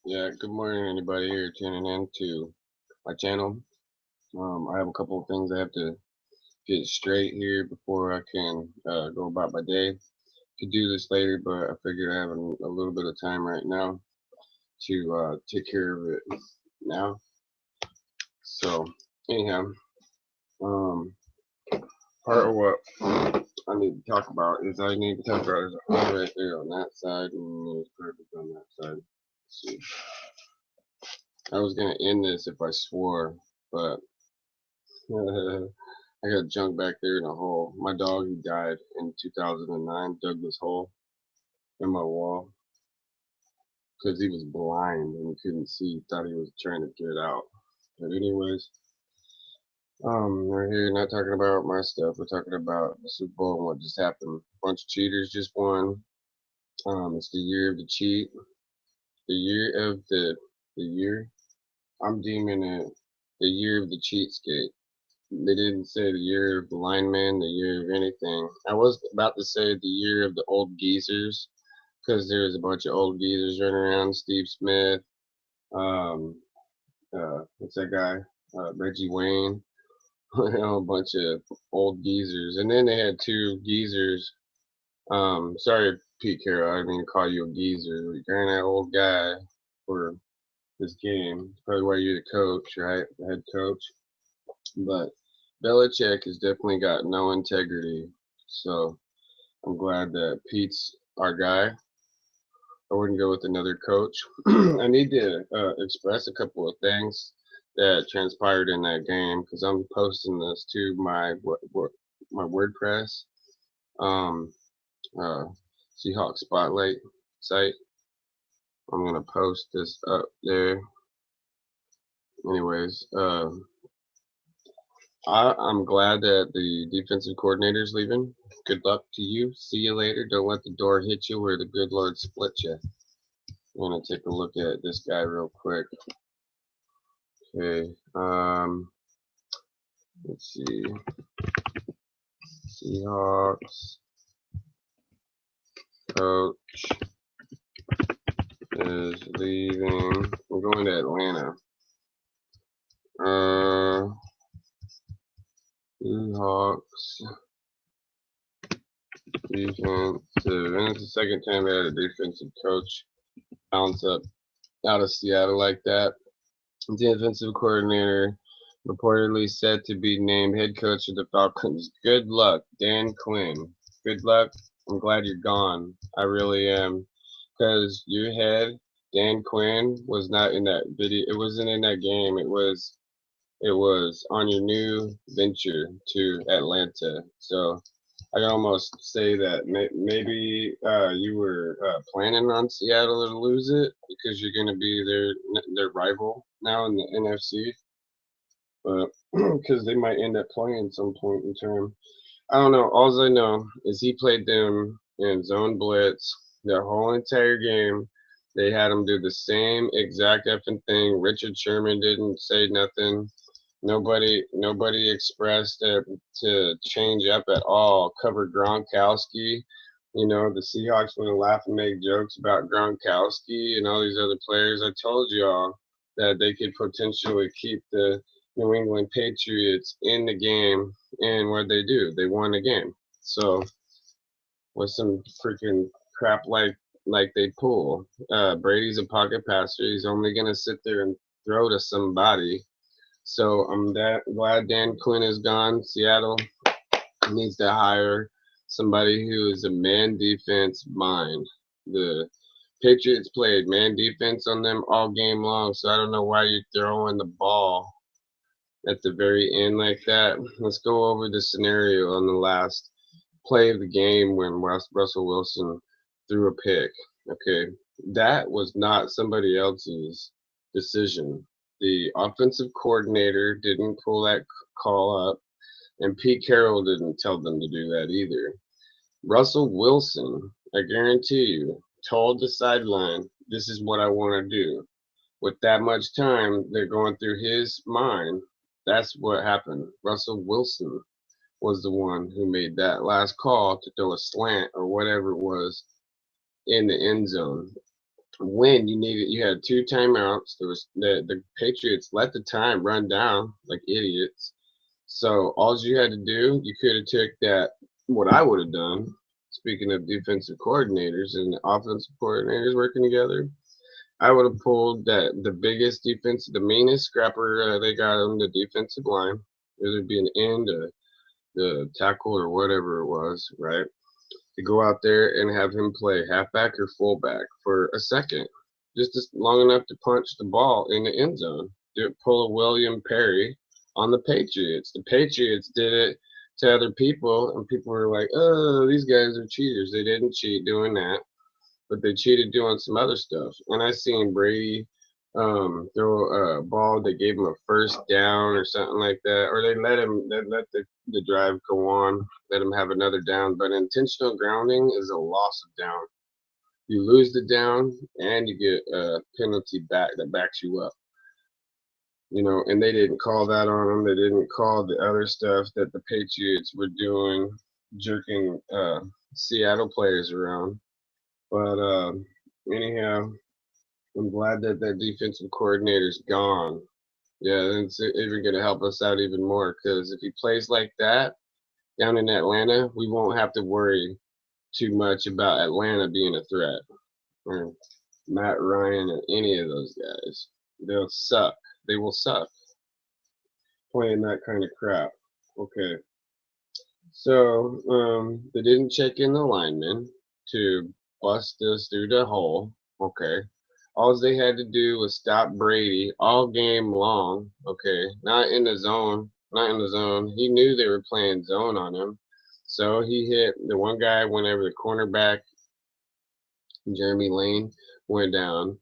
Yeah, good morning, anybody here tuning in to my channel. I have a couple of things I have to get straight here before I can go about my day. Could do this later, but I figured I have a little bit of time right now to take care of it now. So, anyhow, um, part of what I need to talk about is I need to talk about there's a hole right there on that side, and there's perfect on that side. Let's see, I was gonna end this if I swore, but I got junk back there in a hole. My dog, he died in 2009, dug this hole in my wall because he was blind and he couldn't see. He thought he was trying to get out. But anyways, we're here not talking about my stuff. We're talking about the Super Bowl and what just happened. A bunch of cheaters just won. It's the year of the cheat. The year of the year. I'm deeming it the year of the cheatskate. They didn't say the year of the lineman, the year of anything. I was about to say the year of the old geezers, because there's a bunch of old geezers running around. Steve Smith, um, what's that guy? Reggie Wayne, a bunch of old geezers. And then they had two geezers. Sorry, Pete Carroll, I didn't mean to call you a geezer. You're that old guy for this game. Probably why you're the coach, right? The head coach. But Belichick has definitely got no integrity. So I'm glad that Pete's our guy. I wouldn't go with another coach. I need to express a couple of things that transpired in that game because I'm posting this to my WordPress um, uh, Seahawks Spotlight site. I'm gonna post this up there. Anyways, I'm glad that the defensive coordinator is leaving. Good luck to you. See you later. Don't let the door hit you where the good Lord split you. I'm gonna take a look at this guy real quick. Okay. Let's see. Seahawks coach is leaving. We're going to Atlanta. Seahawks defensive. And it's the second time they had a defensive coach bounce up out of Seattle like that. Defensive coordinator reportedly set to be named head coach of the Falcons. Good luck, Dan Quinn. Good luck. I'm glad you're gone. I really am. Because your head, Dan Quinn, was not in that video. It wasn't in that game. It was on your new venture to Atlanta. So I can almost say that maybe you were planning on Seattle to lose it because you're going to be their rival now in the NFC, but because they might end up playing some point in time. I don't know. All I know is he played them in zone blitz the whole entire game. They had him do the same exact effing thing. Richard Sherman didn't say nothing. Nobody expressed it to change up at all. Covered Gronkowski. You know, the Seahawks want to laugh and make jokes about Gronkowski and all these other players. I told y'all that they could potentially keep the New England Patriots in the game, and what they do, they won the game. So with some freaking crap like they pull, Brady's a pocket passer. He's only gonna sit there and throw to somebody. So I'm that glad Dan Quinn is gone. Seattle needs to hire somebody who is a man defense mind. The Patriots played man defense on them all game long, so I don't know why you're throwing the ball at the very end like that. Let's go over the scenario on the last play of the game when Russell Wilson threw a pick. Okay, that was not somebody else's decision. The offensive coordinator didn't pull that call up, and Pete Carroll didn't tell them to do that either. Russell Wilson, I guarantee you, told the sideline, "This is what I want to do." With that much time, they're going through his mind. That's what happened. Russell Wilson was the one who made that last call to throw a slant or whatever it was in the end zone. when you had 2 timeouts. There was the Patriots let the time run down like idiots. So all you had to do, you could have took that. What I would have done. Speaking of defensive coordinators and offensive coordinators working together, I would have pulled the biggest defense, the meanest scrapper they got on the defensive line, whether it be an end, the tackle, or whatever it was, right? To go out there and have him play halfback or fullback for a second, just as long enough to punch the ball in the end zone. Pull a William Perry on the Patriots. The Patriots did it to other people, and people were like, "Oh, these guys are cheaters." They didn't cheat doing that, but they cheated doing some other stuff. And I seen Brady throw a ball that gave him a first down or something like that, or they let the drive go on, let him have another down. But intentional grounding is a loss of down. You lose the down and you get a penalty back that backs you up. And they didn't call that on them. They didn't call the other stuff that the Patriots were doing, jerking Seattle players around. But anyhow, I'm glad that defensive coordinator's gone. Yeah, it's even going to help us out even more because if he plays like that down in Atlanta, we won't have to worry too much about Atlanta being a threat or Matt Ryan or any of those guys. They'll suck. They will suck playing that kind of crap. Okay. So they didn't check in the linemen to bust us through the hole. Okay. All they had to do was stop Brady all game long. Okay. Not in the zone. Not in the zone. He knew they were playing zone on him. So he hit the one guy whenever the cornerback, Jeremy Lane, went down.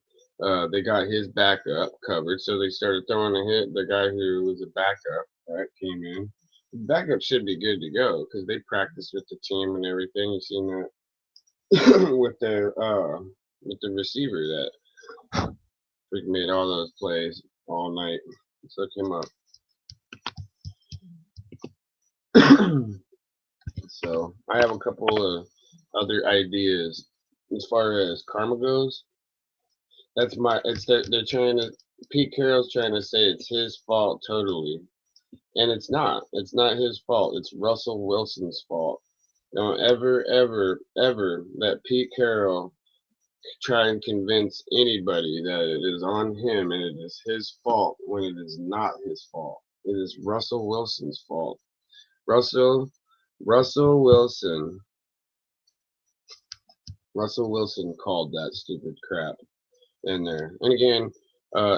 They got his backup covered. So they started throwing a hit. The guy who was a backup, right, came in. Backup should be good to go because they practiced with the team and everything. You seen that with the receiver that freaking made all those plays all night. Let's look him up. So I have a couple of other ideas as far as karma goes. They're trying to. Pete Carroll's trying to say it's his fault totally, and it's not. It's not his fault. It's Russell Wilson's fault. Don't ever let Pete Carroll try and convince anybody that it is on him and it is his fault when it is not his fault. It is Russell Wilson's fault. Russell Wilson called that stupid crap in there. And again,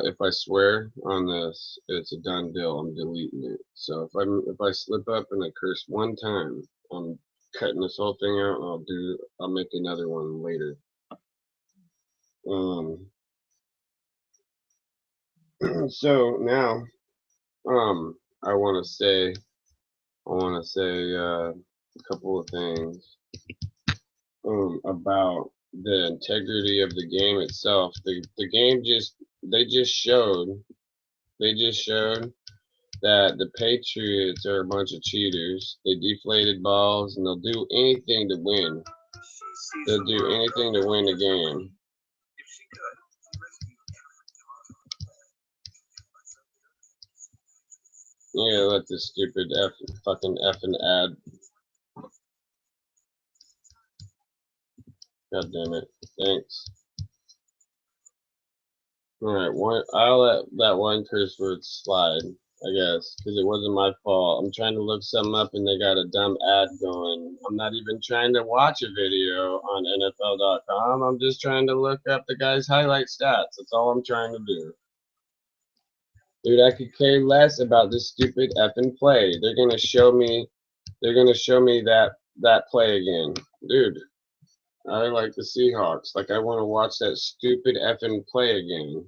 if I swear on this, it's a done deal. I'm deleting it. So if I slip up and I curse one time, I'm cutting this whole thing out. And I'll make another one later. So now, I want to say a couple of things about the integrity of the game itself. The game they just showed that the Patriots are a bunch of cheaters. They deflated balls and they'll do anything to win. They'll do anything to win the game. Yeah, let this stupid fucking effing ad. God damn it. Thanks. Alright, I'll let that one curse word slide, I guess, because it wasn't my fault. I'm trying to look something up and they got a dumb ad going. I'm not even trying to watch a video on NFL.com. I'm just trying to look up the guy's highlight stats. That's all I'm trying to do. Dude, I could care less about this stupid effing play. They're gonna show me that play again. Dude, I like the Seahawks. Like I want to watch that stupid effing play again.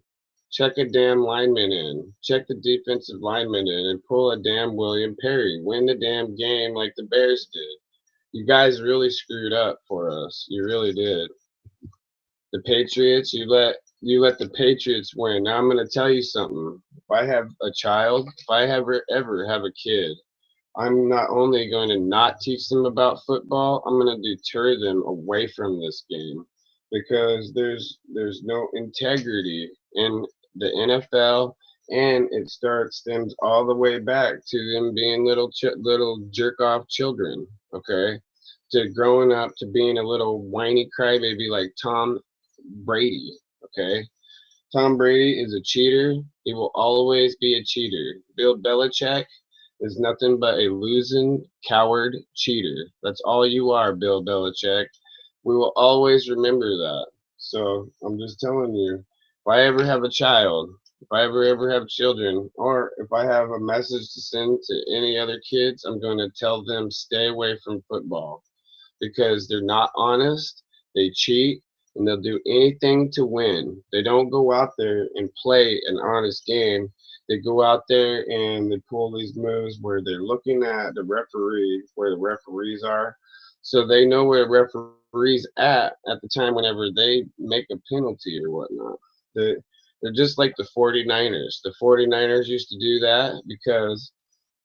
Check a damn lineman in. Check the defensive lineman in and pull a damn William Perry. Win the damn game like the Bears did. You guys really screwed up for us. You really did. The Patriots, you let the Patriots win. Now I'm gonna tell you something. If I have a child, if I ever have a kid, I'm not only going to not teach them about football, I'm going to deter them away from this game because there's no integrity in the NFL, and it stems all the way back to them being little jerk off children. Okay, to growing up to being a little whiny crybaby like Tom Brady. Okay, Tom Brady is a cheater. He will always be a cheater. Bill Belichick is nothing but a losing coward cheater. That's all you are, Bill Belichick. We will always remember that. So I'm just telling you, if I ever have a child, if I ever have children, or if I have a message to send to any other kids, I'm going to tell them stay away from football because they're not honest, they cheat, and they'll do anything to win. They don't go out there and play an honest game. They go out there and they pull these moves where they're looking at the referee, where the referees are. So they know where the referee's at the time whenever they make a penalty or whatnot. They, they're just like the 49ers. The 49ers used to do that because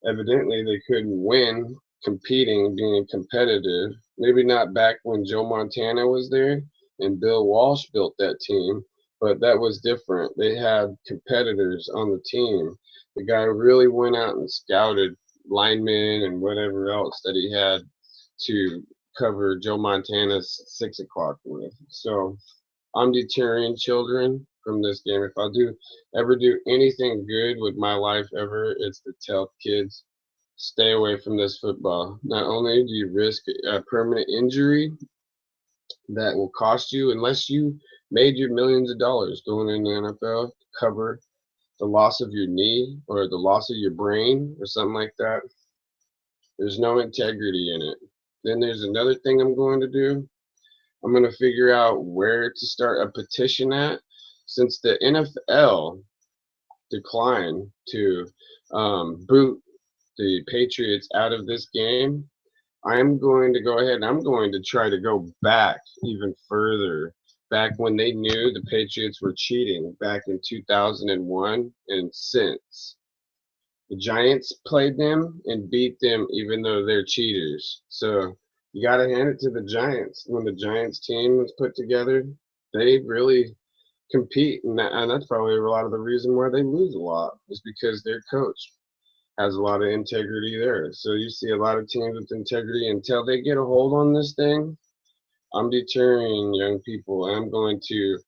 evidently they couldn't win competing, being competitive. Maybe not back when Joe Montana was there and Bill Walsh built that team, but that was different. They had competitors on the team. The guy really went out and scouted linemen and whatever else that he had to cover Joe Montana's 6 o'clock with. So I'm deterring children from this game. If I do ever do anything good with my life ever, it's to tell kids stay away from this football. Not only do you risk a permanent injury that will cost you, unless you made your millions of dollars going in the NFL, cover the loss of your knee or the loss of your brain or something like that. There's no integrity in it. Then there's another thing I'm going to do. I'm going to figure out where to start a petition at. Since the NFL declined to boot the Patriots out of this game, I'm going to go ahead and I'm going to try to go back even further, back when they knew the Patriots were cheating back in 2001 and since. The Giants played them and beat them even though they're cheaters. So you got to hand it to the Giants. When the Giants team was put together, they really compete, and that's probably a lot of the reason why they lose a lot is because their coach has a lot of integrity there. So you see a lot of teams with integrity until they get a hold on this thing. I'm deterring young people. I'm going to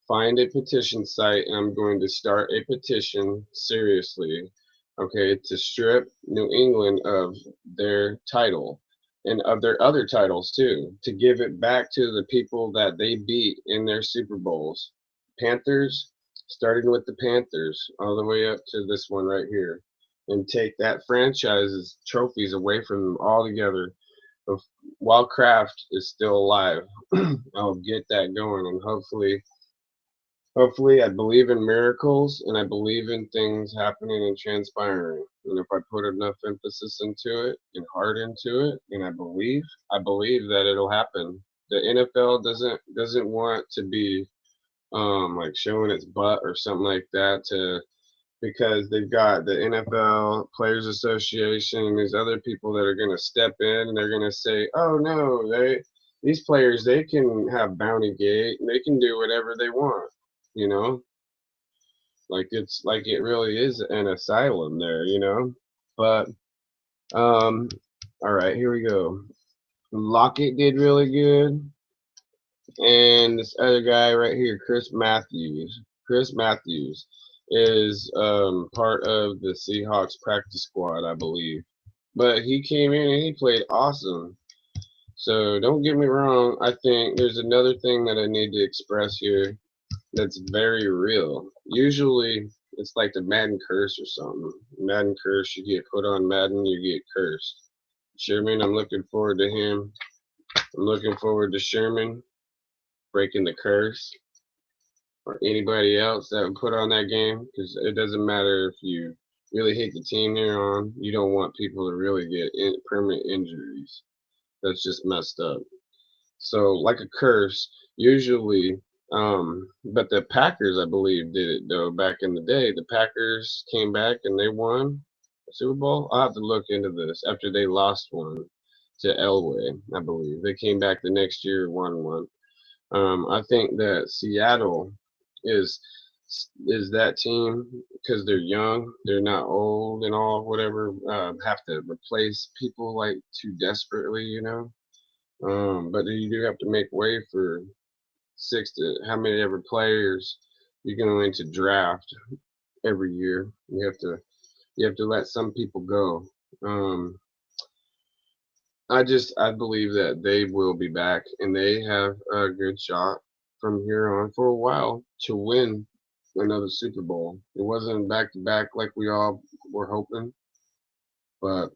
find a petition site and I'm going to start a petition seriously, okay, to strip New England of their title and of their other titles too, to give it back to the people that they beat in their Super Bowls. Panthers, starting with the Panthers, all the way up to this one right here, and take that franchise's trophies away from them altogether. While Kraft is still alive, I'll get that going, and hopefully, I believe in miracles, and I believe in things happening and transpiring. And if I put enough emphasis into it and heart into it, and I believe that it'll happen. The NFL doesn't want to be like showing its butt or something like that to because they've got the NFL Players Association and these other people that are going to step in and they're going to say, "Oh no, these players they can have bounty gate, they can do whatever they want," you know, like it's like it really is an asylum there, you know. But um, all right, here we go. Lockett did really good, and this other guy right here, Chris Matthews. Chris Matthews is part of the Seahawks practice squad, I believe. But he came in and he played awesome. So don't get me wrong. I think there's another thing that I need to express here that's very real. Usually it's like the Madden curse or something. Madden curse, you get put on Madden, you get cursed. Sherman, I'm looking forward to him. I'm looking forward to Sherman breaking the curse, or anybody else that would put on that game, because it doesn't matter if you really hate the team they're on. You don't want people to really get permanent injuries. That's just messed up. So like a curse, usually, but the Packers, I believe, did it though back in the day. The Packers came back and they won the Super Bowl. I'll have to look into this after they lost one to Elway, I believe. They came back the next year, won one. I think that Seattle is is that team because they're young, they're not old and all whatever. Have to replace people like too desperately, you know. But you do have to make way for six to how many ever players you're going to draft every year. You have to let some people go. Um, I believe that they will be back and they have a good shot from here on for a while to win another Super Bowl. It wasn't back to back like we all were hoping, but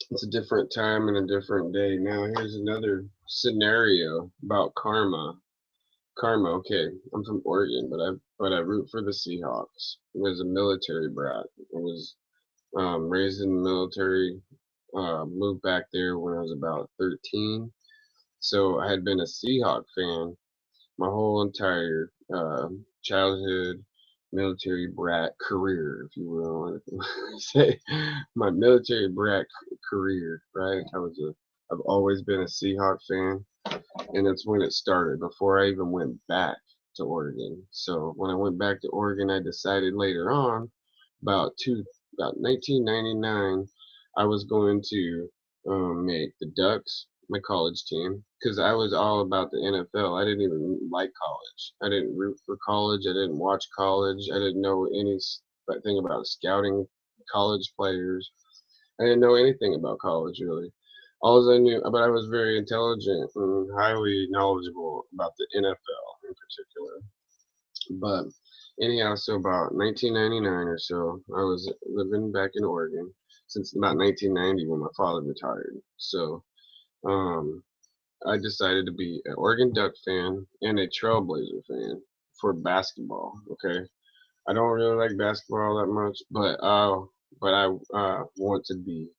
it's a different time and a different day. Now here's another scenario about karma. Karma, okay. I'm from Oregon, but I root for the Seahawks. I was a military brat. I was raised in the military. Moved back there when I was about 13. So I had been a Seahawk fan my whole entire childhood, military brat career, if you will. Say my military brat career, right? I've always been a Seahawk fan, and that's when it started. Before I even went back to Oregon. So when I went back to Oregon, I decided later on, about 1999, I was going to make the Ducks my college team because I was all about the NFL. I didn't even like college. I didn't root for college. I didn't watch college. I didn't know anything about scouting college players. I didn't know anything about college really. All I knew, but I was very intelligent and highly knowledgeable about the NFL in particular. But anyhow, so about 1999 or so, I was living back in Oregon since about 1990 when my father retired. So um, I decided to be an Oregon Duck fan and a Trailblazer fan for basketball. Okay, I don't really like basketball that much, but I want to be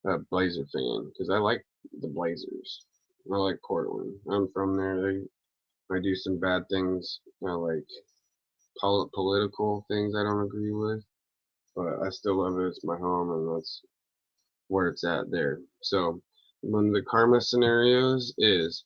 a Blazer fan because I like the Blazers. I like Portland. I'm from there. I do some bad things, like political things I don't agree with, but I still love it. It's my home, and that's where it's at there. So one of the karma scenarios is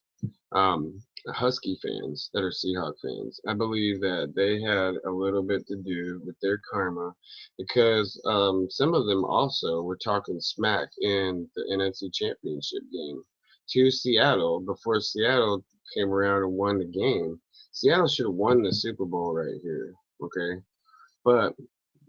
Husky fans that are Seahawk fans. I believe that they had a little bit to do with their karma because some of them also were talking smack in the NFC Championship game to Seattle before Seattle came around and won the game. Seattle should have won the Super Bowl right here, okay? But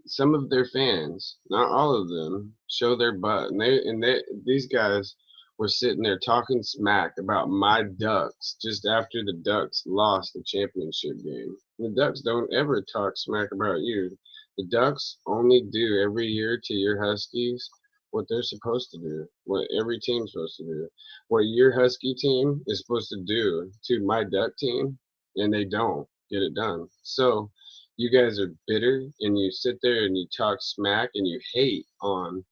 some of their fans, not all of them, show their butt, and these guys were sitting there talking smack about my Ducks just after the Ducks lost the championship game. The Ducks don't ever talk smack about you. The Ducks only do every year to your Huskies what they're supposed to do, what every team's supposed to do, what your Husky team is supposed to do to my Duck team, and they don't get it done. So you guys are bitter and you sit there and you talk smack and you hate on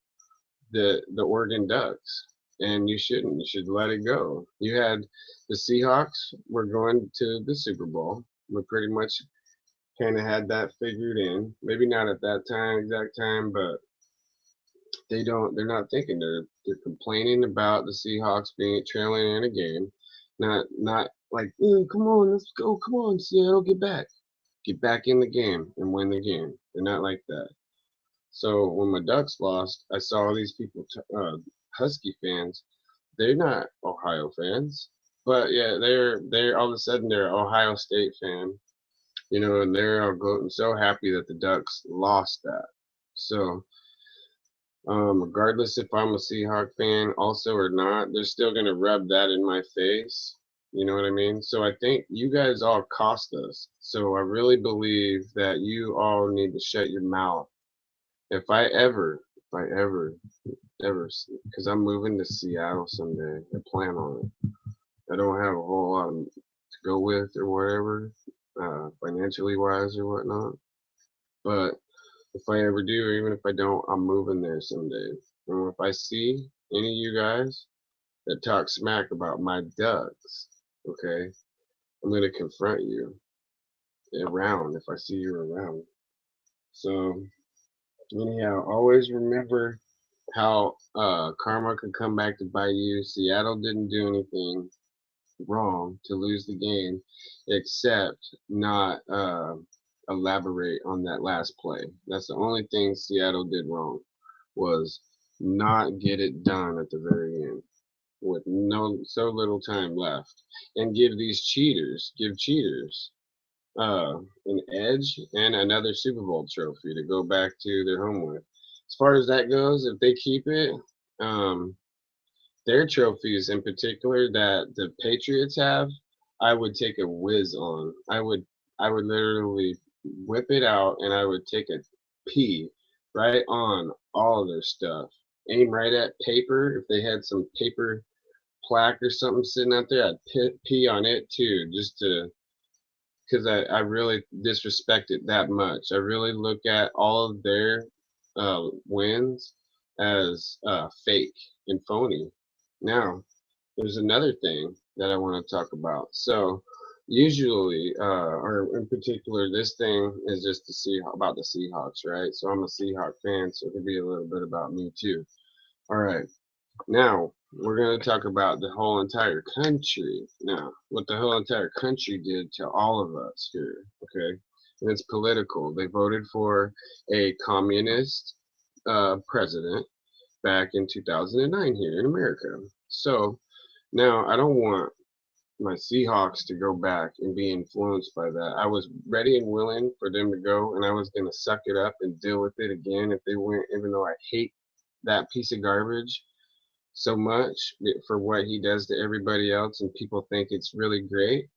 the Oregon Ducks, and you shouldn't. You should let it go. You had the Seahawks were going to the Super Bowl. We pretty much kind of had that figured in. Maybe not at that exact time, but they don't. They're not thinking. They're complaining about the Seahawks being trailing in a game. Not like, come on, let's go, come on, Seattle, get back in the game and win the game. They're not like that. So when my Ducks lost, I saw all these people, Husky fans. They're not Ohio fans, but yeah, they're all of a sudden they're an Ohio State fan, and they're all so happy that the Ducks lost that. So regardless if I'm a Seahawk fan also or not, they're still gonna rub that in my face. You know what I mean? So I think you guys all cost us. So I really believe that you all need to shut your mouth. If I ever, because I'm moving to Seattle someday. I plan on it. I don't have a whole lot to go with or whatever, financially wise or whatnot. But if I ever do, or even if I don't, I'm moving there someday. And if I see any of you guys that talk smack about my Ducks, okay, I'm gonna confront you around if I see you around. So anyhow, always remember how karma could come back to bite you. Seattle didn't do anything. wrong to lose the game except not elaborate on that last play. That's the only thing Seattle did wrong, was not get it done at the very end with so little time left, and give cheaters an edge and another Super Bowl trophy to go back to their home with. As far as that goes, if they keep it, um, their trophies in particular that the Patriots have, I would take a whiz on. I would literally whip it out and I would take a pee right on all of their stuff. Aim right at paper. If they had some paper plaque or something sitting out there, I'd pee on it too, just to, because I really disrespect it that much. I really look at all of their wins as fake and phony. Now, there's another thing that I want to talk about. So, usually, or in particular, this thing is just to see about the Seahawks, right? So I'm a Seahawk fan, so it could be a little bit about me too. All right. Now, we're going to talk about the whole entire country. Now, what the whole entire country did to all of us here, okay? And it's political. They voted for a communist president back in 2009 here in America. So, now I don't want my Seahawks to go back and be influenced by that. I was ready and willing for them to go, and I was going to suck it up and deal with it again if they went, even though I hate that piece of garbage so much for what he does to everybody else, and people think it's really great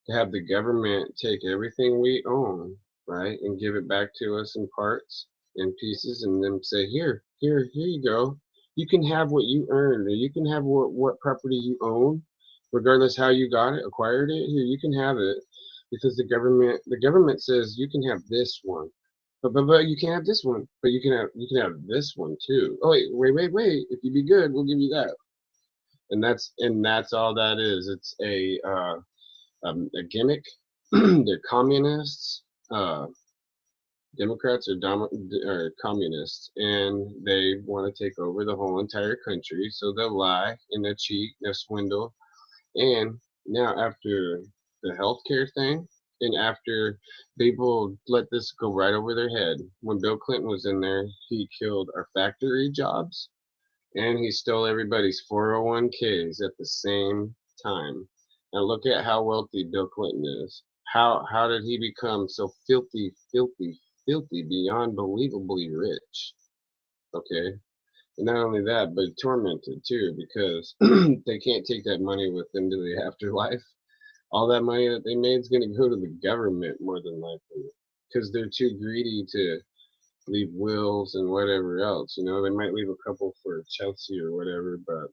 to have the government take everything we own, right, and give it back to us in parts and pieces, and then say, here you go. You can have what you earned, or you can have what property you own, regardless how you got it, acquired it. Here, you can have it because the government says you can have this one. But you can't have this one. But you can have this one too. Oh wait. If you be good, we'll give you that. And that's all that is. It's a gimmick. They're communists. Democrats are communists, and they want to take over the whole entire country. So they'll lie and they'll cheat, they'll swindle. And now after the healthcare thing, and after people let this go right over their head, when Bill Clinton was in there, he killed our factory jobs and he stole everybody's 401ks at the same time. Now look at how wealthy Bill Clinton is. How did he become so filthy beyond believably rich? Okay. And not only that, but tormented too, because they can't take that money with them to the afterlife. All that money that they made is going to go to the government more than likely, because they're too greedy to leave wills and whatever else. They might leave a couple for Chelsea or whatever, but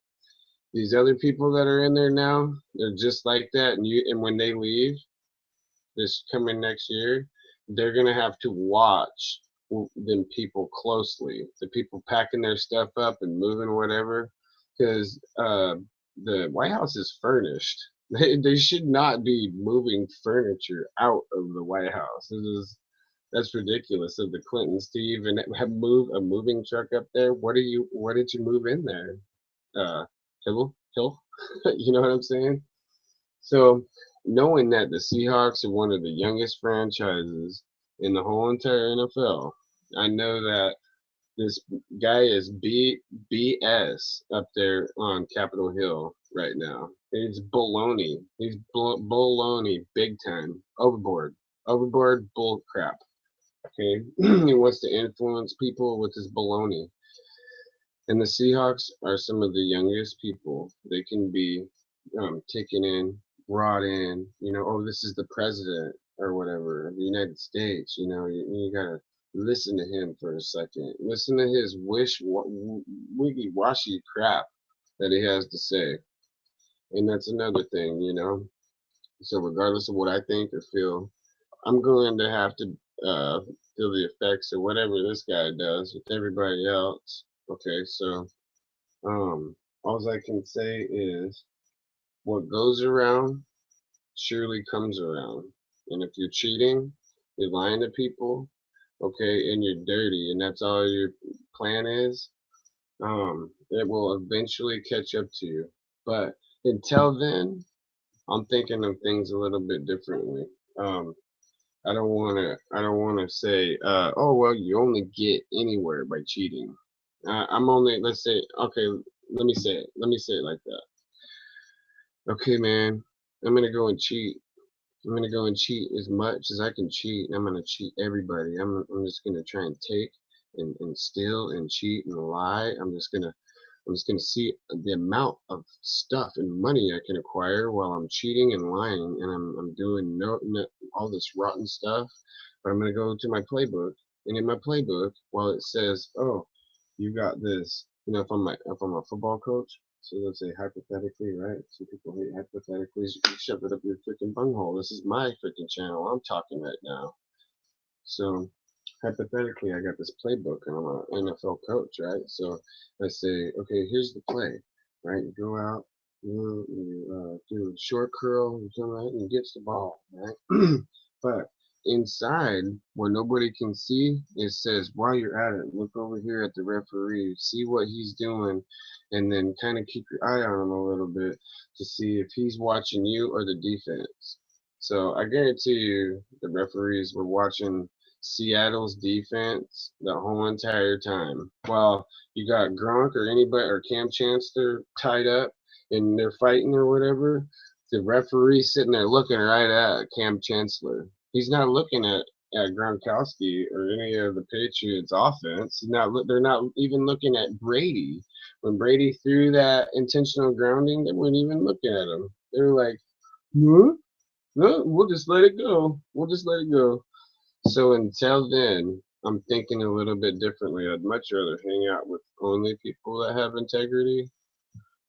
these other people that are in there now, they're just like that. And when they leave this coming next year, they're gonna have to watch them people closely. The people packing their stuff up and moving whatever, because the White House is furnished. They should not be moving furniture out of the White House. That's ridiculous of the Clintons to even have move a moving truck up there. What did you move in there? Hill? You know what I'm saying? So, knowing that the Seahawks are one of the youngest franchises in the whole entire NFL, I know that this guy is BS up there on Capitol Hill right now. He's baloney. He's baloney big time. Overboard bull crap. Okay, he wants to influence people with his baloney. And the Seahawks are some of the youngest people. They can be taken in, brought in. Oh, this is the president or whatever of the United States. You gotta listen to him for a second. Listen to his wiggy-washy crap that he has to say. And that's another thing. So regardless of what I think or feel, I'm going to have to feel the effects of whatever this guy does with everybody else. Okay, so all I can say is what goes around surely comes around. And if you're cheating, you're lying to people, okay, and you're dirty, and that's all your plan is, it will eventually catch up to you. But until then, I'm thinking of things a little bit differently. Um, I don't wanna say, oh well, you only get anywhere by cheating. I'm only, let's say, okay, let me say it like that. Okay, man, I'm gonna go and cheat. I'm gonna go and cheat as much as I can cheat. I'm gonna cheat everybody. I'm just gonna try and take and steal and cheat and lie. I'm just gonna see the amount of stuff and money I can acquire while I'm cheating and lying, and I'm doing no all this rotten stuff. But I'm gonna go to my playbook, and in my playbook, while it says, "Oh, you got this," if I'm a football coach, so let's say hypothetically, right? Some people hate hypothetically. You shove it up your freaking bunghole. This is my freaking channel. I'm talking right now. So hypothetically, I got this playbook and I'm an NFL coach, right? So I say, okay, here's the play, right? You go out, you do a short curl, you come out and you gets the ball, right? But inside, where nobody can see, it says, while you're at it, look over here at the referee, see what he's doing, and then kind of keep your eye on him a little bit to see if he's watching you or the defense. So I guarantee you the referees were watching Seattle's defense the whole entire time. While you got Gronk or anybody or Cam Chancellor tied up and they're fighting or whatever, the referee sitting there looking right at Cam Chancellor. He's not looking at Gronkowski or any of the Patriots offense. They're not even looking at Brady. When Brady threw that intentional grounding, they weren't even looking at him. They were like, "Huh? No, we'll just let it go. We'll just let it go." So until then, I'm thinking a little bit differently. I'd much rather hang out with only people that have integrity,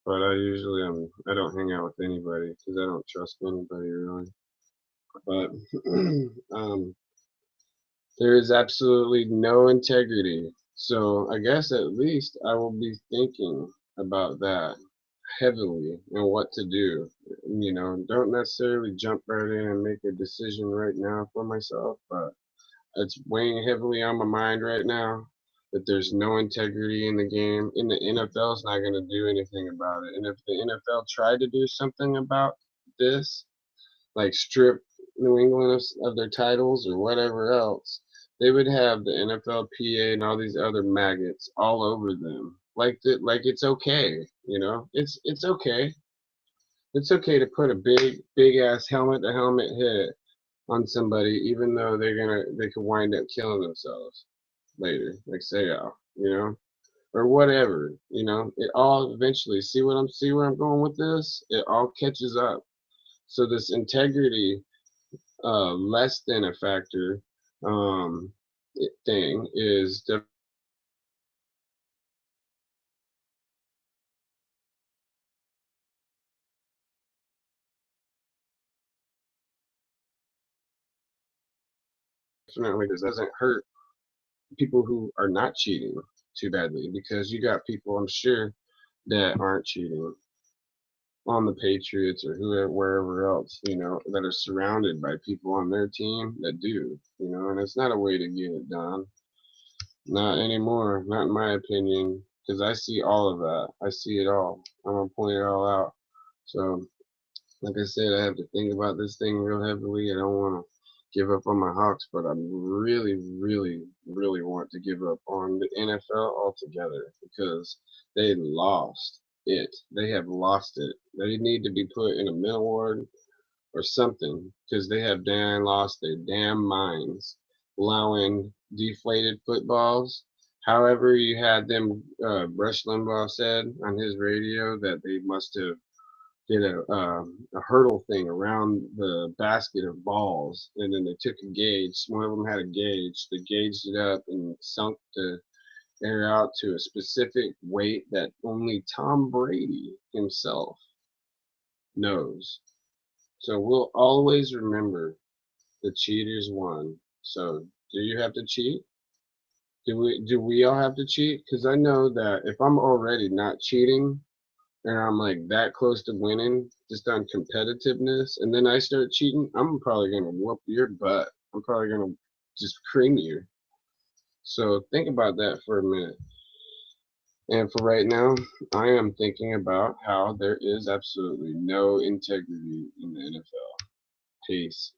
but I don't hang out with anybody because I don't trust anybody really. But um, there is absolutely no integrity. So I guess at least I will be thinking about that heavily and what to do. Don't necessarily jump right in and make a decision right now for myself, but it's weighing heavily on my mind right now that there's no integrity in the game. And the NFL is not going to do anything about it. And if the NFL tried to do something about this, like strip New England of their titles or whatever else, they would have the NFLPA and all these other maggots all over them. Like it's okay, it's okay. It's okay to put a big ass helmet to helmet hit on somebody, even though they could wind up killing themselves later, like or whatever. It all eventually see where I'm going with this. It all catches up. So this integrity, less than a factor, thing is definitely doesn't hurt people who are not cheating too badly because you got people I'm sure that aren't cheating on the Patriots or whoever, wherever else, that are surrounded by people on their team that do, and it's not a way to get it done. Not anymore, not in my opinion, because I see all of that. I see it all. I'm gonna point it all out. So, like I said, I have to think about this thing real heavily. I don't want to give up on my Hawks, but I really, really, really want to give up on the NFL altogether because they lost it. They have lost it. They need to be put in a mental ward or something because they have damn lost their damn minds, allowing deflated footballs. However, you had them, Rush Limbaugh said on his radio that they must have did a hurdle thing around the basket of balls, and then they took a gauge. One of them had a gauge. They gauged it up and sunk the air out to a specific weight that only Tom Brady himself knows. So we'll always remember the cheaters won. So do you have to cheat? Do we all have to cheat? Because I know that if I'm already not cheating, and I'm like that close to winning just on competitiveness, and then I start cheating, I'm probably gonna whoop your butt. I'm probably gonna just cream you. So think about that for a minute. And for right now, I am thinking about how there is absolutely no integrity in the NFL. Peace.